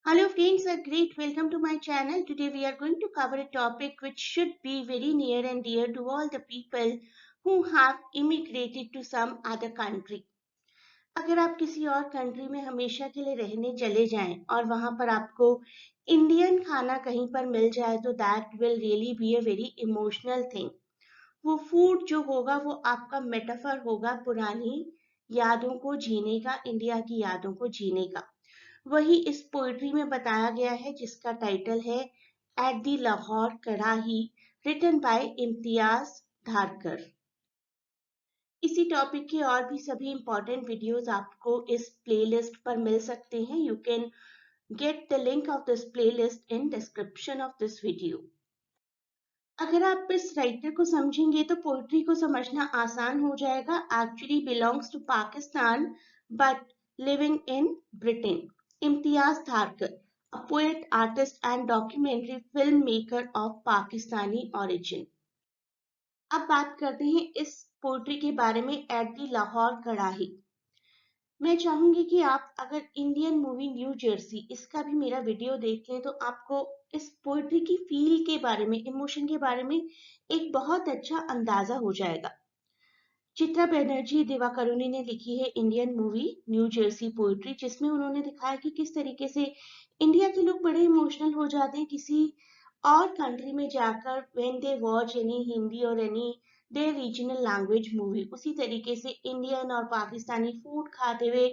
Hello friends, a great welcome to my channel. Today we are going to cover a topic which should be very near and dear to all the people who have immigrated to some other country. अगर आप किसी और country में हमेशा के लिए रहने चले जाएं और वहां पर आपको इंडियन खाना कहीं पर मिल जाए तो that will really be a very emotional thing. वो फूड जो होगा वो आपका मेटाफर होगा पुरानी यादों को जीने का, इंडिया की यादों को जीने का. वही इस पोइट्री में बताया गया है जिसका टाइटल है एट द लाहौर कड़ाही, रिटन बाय इम्तियाज धारकर. इसी टॉपिक के और भी सभी इंपॉर्टेंट वीडियोस आपको इस प्लेलिस्ट पर मिल सकते हैं. You can get the link of this playlist in description of this video. अगर आप इस राइटर को समझेंगे तो पोइट्री को समझना आसान हो जाएगा. Actually belongs to Pakistan but living in Britain. Imtiaz Dharker, a poet, artist and documentary filmmaker of Pakistani origin. अब बात करते हैं इस पोइट्री के बारे में एट द लाहौर कड़ाही. मैं चाहूंगी कि आप अगर इंडियन मूवी न्यू जर्सी इसका भी मेरा वीडियो देख लें तो आपको इस पोइट्री की फील के बारे में, इमोशन के बारे में एक बहुत अच्छा अंदाजा हो जाएगा. चित्रा बनर्जी दिवाकरुणी ने लिखी है Indian movie new Jersey poetry, जिसमें उन्होंने दिखाया कि किस तरीके से इंडिया के लोग बड़े इमोशनल हो जाते हैं किसी और कंट्री में जाकर when they watch any Hindi or any their regional language movie. उसी तरीके से इंडियन और पाकिस्तानी फूड खाते हुए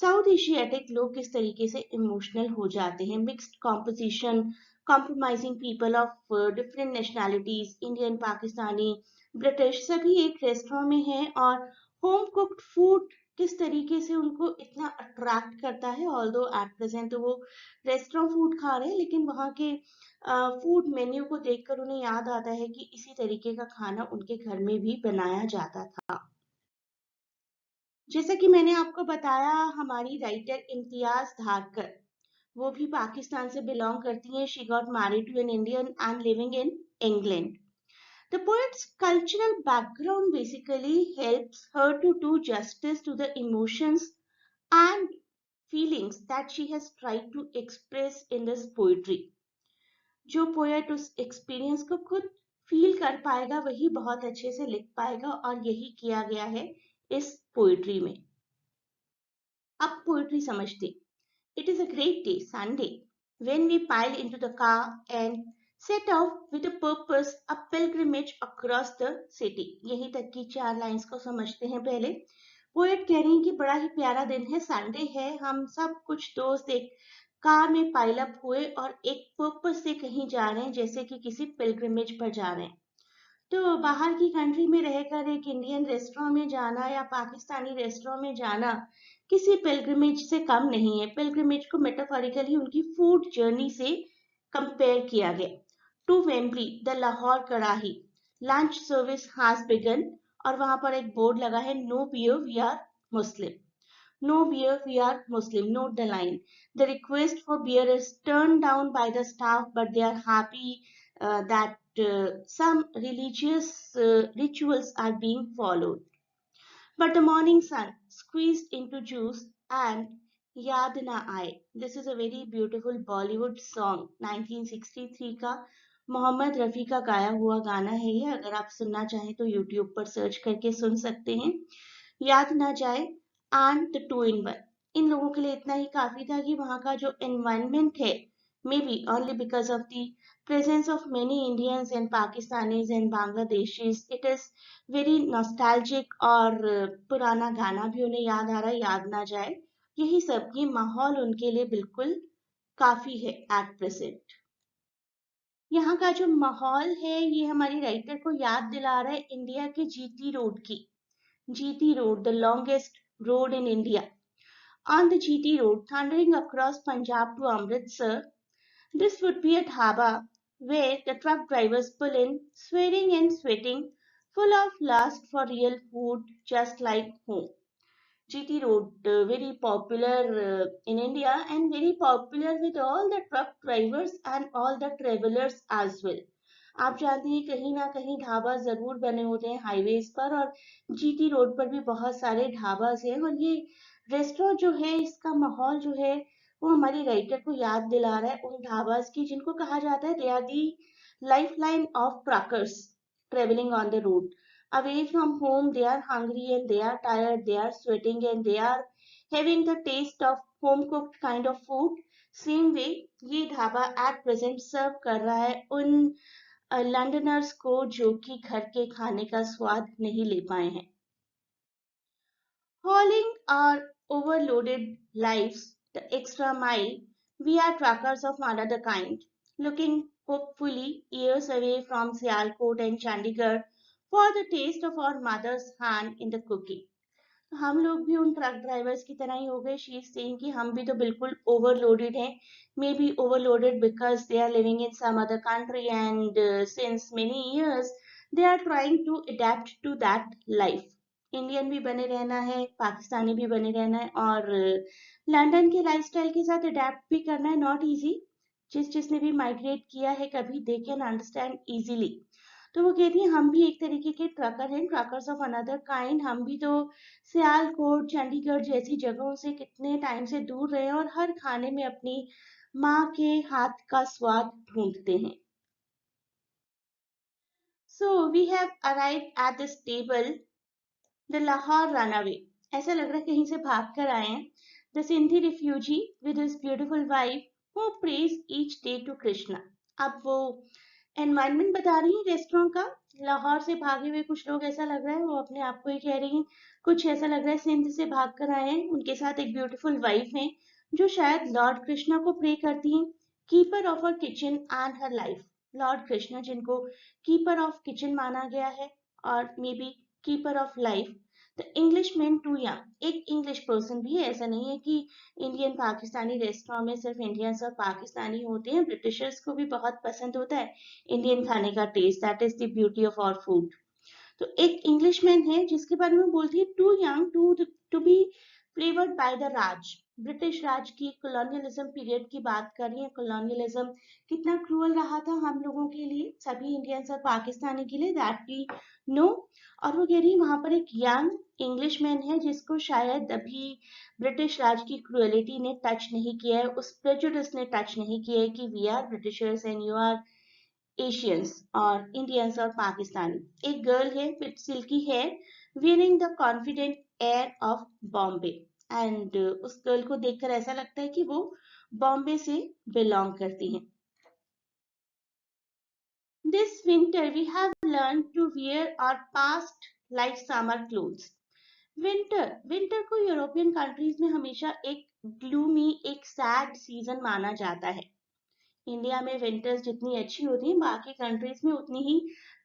साउथ एशियाटिक लोग किस तरीके से इमोशनल हो जाते हैं. Mixed composition, compromising people of different nationalities, Indian, Pakistani, British, सभी एक रेस्टोरेंट में हैं और होम कुक्ड फूड किस तरीके से उनको इतना अट्रैक्ट करता है. ऑल्दो एट प्रेजेंट तो वो रेस्टोरेंट फूड खा रहे हैं लेकिन वहाँ के फूड मेन्यू को देखकर उन्हें याद आता है कि इसी तरीके का खाना उनके घर में भी बनाया जाता था. जैसा कि मैंने आपको बताया, हमारी राइटर इम्तियाज धारकर वो भी पाकिस्तान से बिलोंग करती हैं. She got married to an Indian and living in England. The poet's cultural background basically helps her to do justice to the emotions and feelings that she has tried to express in this poetry. जो poet उस experience को खुद feel कर पाएगा वही बहुत अच्छे से लिख पाएगा और यही किया गया है इस पोएट्री में. अब पोएट्री समझते. It is a great day, Sunday, when we pile into the car and set off with a purpose, a pilgrimage across the city. यहीं तक की 4 लाइंस को समझते हैं पहले. पोएट कह रही हैं कि बड़ा ही प्यारा दिन है, संडे है, हम सब कुछ दोस्त एक कार में पाइल अप हुए और एक पर्पस से कहीं जा रहे हैं, जैसे कि किसी पिलग्रिमेज पर जा रहे हैं. तो बाहर की कंट्री में रहकर एक इंडियन रेस्टोरेंट में जाना या पाकिस्तानी रेस्टोरेंट में जाना किसी पिलग्रिमेज से कम नहीं है. पिलग्रिमेज को मेटाफोरिकली उनकी फूड जर्नी से कंपेयर किया गया. टू वेम्बली द लाहौर कड़ाही, लंच सर्विस हैज बिगन, और वहां पर एक बोर्ड लगा है no beer we are Muslim. No beer, we are Muslim. Note the line. The request for beer is turned down by the staff, but they are happy that some religious rituals are being followed. But the morning sun squeezed into juice and Yaad Na Aaye. This is a very beautiful Bollywood song. 1963 का मोहम्मद रफ़ी का गाया हुआ गाना है ये. अगर आप सुनना चाहें तो YouTube पर सर्च करके सुन सकते हैं. याद ना जाए and the two in one. इन लोगों के लिए इतना ही काफी था कि वहाँ का जो एनवायरनमेंट है, may be only because of the presence of many Indians and Pakistanis and Bangladeshis, it is very nostalgic. और पुराना गाना भी उन्हें याद आ रहा है, याद ना जाए. यही सब, ये माहौल उनके लिए बिल्कुल काफी है एट प्रेजेंट. यहाँ का जो माहौल है ये हमारी राइटर को याद दिला रहा है इंडिया के जीटी रोड की. GT Road, the longest road in India. On the GT Road, thundering across Punjab to Amritsar, this would be a dhaba where the truck drivers pull in, swearing and sweating, full of lust for real food, just like home. GT Road, very popular in India and very popular with all the truck drivers and all the travelers as well. आप जानते हैं कहीं ना कहीं ढाबा जरूर बने होते हैं हाईवेज पर, और जीटी रोड पर भी बहुत सारे ढाबाज हैं. और ये रेस्टोरेंट जो है इसका माहौल जो है वो हमारी राइटर को याद दिला रहा है उन ढाबास की जिनको कहा जाता है they are the lifeline of truckers travelling on the road away from home. They are hungry and they are tired, they are sweating and they are having the taste of home cooked kind of food. Same way ये dhaba at present सर्व कर रहा है उन लंडनर्स को जो कि घर के खाने का स्वाद नहीं ले पाए हैं. Hauling our overloaded lives the extra mile, we are truckers of another kind, looking hopefully years away from Sialkot and Chandigarh for the taste of our mother's hand in the cooking. हम लोग भी उन truck drivers की तरह ही हो गए. She is saying कि हम भी तो बिल्कुल ओवरलोडेड हैं, may be overloaded because they are living in some other country and since many years they are trying to adapt to that life. Indian भी बने रहना है, पाकिस्तानी भी बने रहना है और लंदन के लाइफस्टाइल के साथ अडेप्ट भी करना है. Not easy. जिसने भी माइग्रेट किया है कभी दे कैन अंडरस्टैंड इजीली. तो वो कहती है हम भी एक तरीके के ट्रकर हैं, ट्रकर्स ऑफ अनदर काइंड. हम भी तो सियालकोट चंडीगढ़ जैसी जगहों से कितने टाइम से दूर रहे और हर खाने में अपनी माँ के हाथ का स्वाद ढूंढते हैं. So we have arrived at this table the Lahore runaway. ऐसा लग रहा है कहीं से भाग कर आए हैं. The Sindhi refugee with his beautiful wife who prays each day to Krishna. अब वो एनवायरनमेंट बता रही है रेस्टोरेंट का. लाहौर से भागे हुए कुछ लोग ऐसा लग रहा है वो अपने आप को ही कह रही हैं. कुछ ऐसा लग रहा है सिंध से भाग कर आए हैं. उनके साथ एक ब्यूटीफुल वाइफ है जो शायद लॉर्ड कृष्णा को प्रे करती हैं. Keeper of her kitchen and her life. Lord Krishna जिनको कीपर ऑफ किचन माना गया है और may be keeper of life. The English man too young. एक इंग्लिश पर्सन भी है. ऐसा नहीं है कि इंडियन पाकिस्तानी रेस्टोरेंट में सिर्फ इंडियंस और पाकिस्तानी होते हैं. ब्रिटिशर्स को भी बहुत पसंद होता है इंडियन खाने का taste. That is the beauty of our food. तो एक इंग्लिशमैन है जिसके बारे में बोलती है too young to be flavoured by the Raj. British Raj की कॉलोनियलिज्म पीरियड की बात कर रही है. कॉलोनियलिज्म कितना क्रूअल रहा था हम लोगों के लिए, सभी इंडियंस और पाकिस्तानी के लिए, दैट वी नो. और वो कह रही है वहां पर एक यंग इंग्लिशमैन है जिसको शायद अभी ब्रिटिश राज की क्रूएलिटी ने टच नहीं किया है, उस प्रेजुडिस ने टच नहीं किया है कि we are Britishers and you are Asians और इंडियंस और पाकिस्तानी. एक गर्ल है with silky hair wearing the confident air of Bombay and उस गर्ल को देखकर ऐसा लगता है कि वो बॉम्बे से बिलोंग करती हैं. This winter we have learned to wear our past like summer clothes. Winter को यूरोपियन कंट्रीज में हमेशा एक ग्लूमी, एक सैड सीजन माना जाता है. इंडिया में विंटर्स जितनी अच्छी होती हैं बाकी कंट्रीज में उतनी ही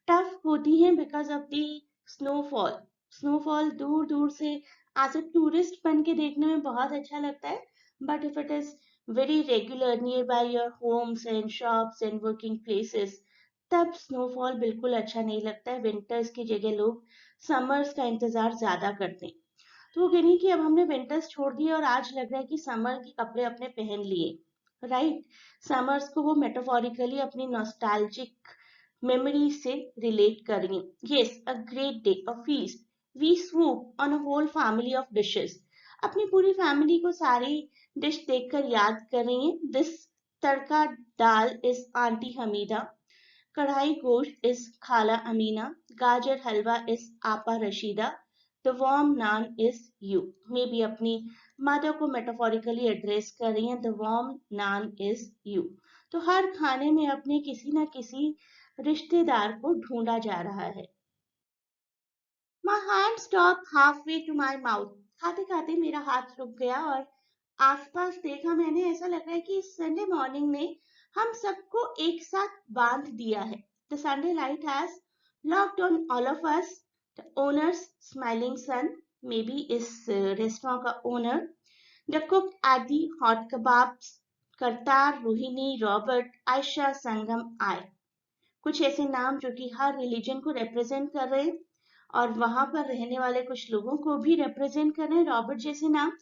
टफ होती हैं because of the snowfall. Snowfall दूर दूर से एज अ टूरिस्ट बन के देखने में बहुत अच्छा लगता है, but if it is very regular near by your homes and shops and working places तब स्नोफॉल बिल्कुल अच्छा नहीं लगता है. विंटर्स की जगह लोग समर्स का इंतजार ज्यादा करते हैं. तो वो कह रही कि अब हमने विंटर्स छोड़ दिए और आज लग रहा है कि समर के कपड़े अपने पहन लिए. राइट. समर्स को वो मेटाफोरिकली अपनी नॉस्टैल्जिक मेमोरी से रिलेट कर रही हैं. Yes, a great day, a feast. We swoop on a whole family of dishes. अपनी पूरी फैमिली को सारी डिश देखकर याद कर रही हैं. This tadka dal is aunty Hamida. Kadhai gosht is khala Amina. Gajar halwa is apa Rashida. The warm naan is you. May be अपनी मदर को मेटाफोरिकली एड्रेस कर रही हैं. The warm naan is you. तो हर खाने में अपने किसी ना किसी रिश्तेदार को ढूंढा जा रहा है. My hand stop halfway to my mouth. खाते खाते मेरा हाथ रुक गया और आसपास देखा मैंने. ऐसा लग रहा है कि संडे मॉर्निंग ने हम सबको एक साथ बांध दिया है. The Sunday light has locked on all of us. The owners smiling son, may be इस रेस्टोरेंट का owner. The cook at the hot kebabs, Kartar, Rohini, Robert, Ayesha, Sangam, I. कुछ ऐसे नाम जो कि हर रिलीजन को रिप्रेजेंट कर रहे हैं और वहां पर रहने वाले कुछ लोगों को भी रिप्रेजेंट कर रहे हैं. रॉबर्ट जैसे नाम.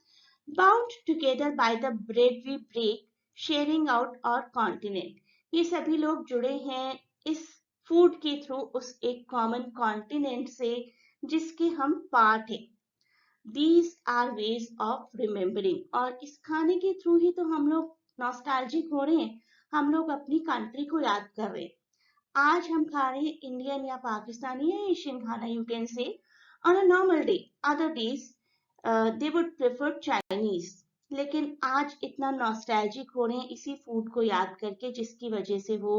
Bound together by the bread we break, sharing out our continent. ये सभी लोग जुड़े हैं इस फूड के थ्रू उस एक कॉमन कॉन्टिनेंट से जिसके हम पार्ट हैं. These are ways of remembering. और इस खाने के थ्रू ही तो हम लोग नॉस्टैल्जिक हो रहे हैं, हम लोग अपनी कंट्री को याद कर रहे हैं। आज हम खा रहे हैं इंडियन या पाकिस्तानी या एशियन खाना, you can say. On a normal day, other days they would prefer Chinese, लेकिन आज इतना नॉस्टैल्जिक हो रहे हैं इसी फूड को याद करके, जिसकी वजह से वो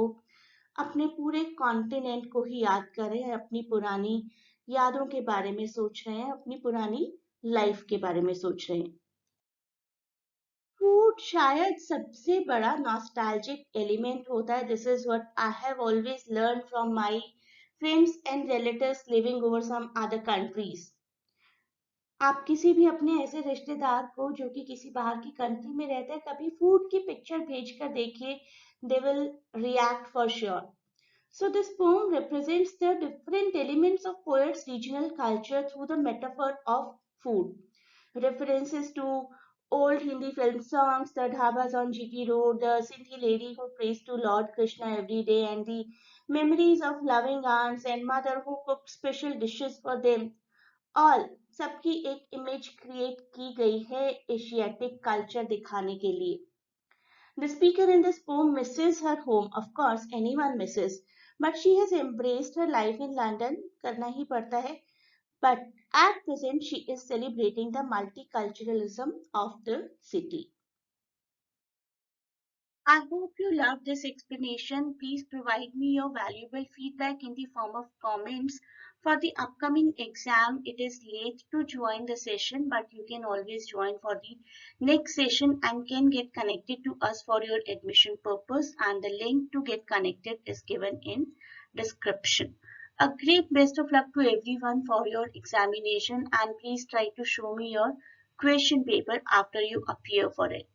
अपने पूरे कॉन्टिनेंट को ही याद कर रहे हैं, अपनी पुरानी यादों के बारे में सोच रहे हैं, अपनी पुरानी लाइफ के बारे में सोच रहे हैं। फूड शायद सबसे बड़ा नॉस्टैल्जिक एलिमेंट होता है। This is what I have always learn from my friends and relatives living over some other countries. आप किसी भी अपने ऐसे रिश्तेदार को जो कि किसी बाहर की कंट्री में रहते हैं, कभी फूड की पिक्चर भेज कर देखिए, they will react for sure. So this poem represents the different elements of poet's regional culture through the metaphor of food. References to old Hindi film songs, the dhabas on GT Road, the Sindhi lady who prays to Lord Krishna every day, and the memories of loving aunts and mother who cooked special dishes for them. All सबकी एक image create की गई है Asiatic culture दिखाने के लिए. The speaker in this poem misses her home. Of course, anyone misses. But she has embraced her life in London. करना ही पड़ता है. But at present, she is celebrating the multiculturalism of the city. I hope you loved this explanation. Please provide me your valuable feedback in the form of comments. For the upcoming exam, it is late to join the session, but you can always join for the next session and can get connected to us for your admission purpose, and the link to get connected is given in description. A great best of luck to everyone for your examination, and please try to show me your question paper after you appear for it.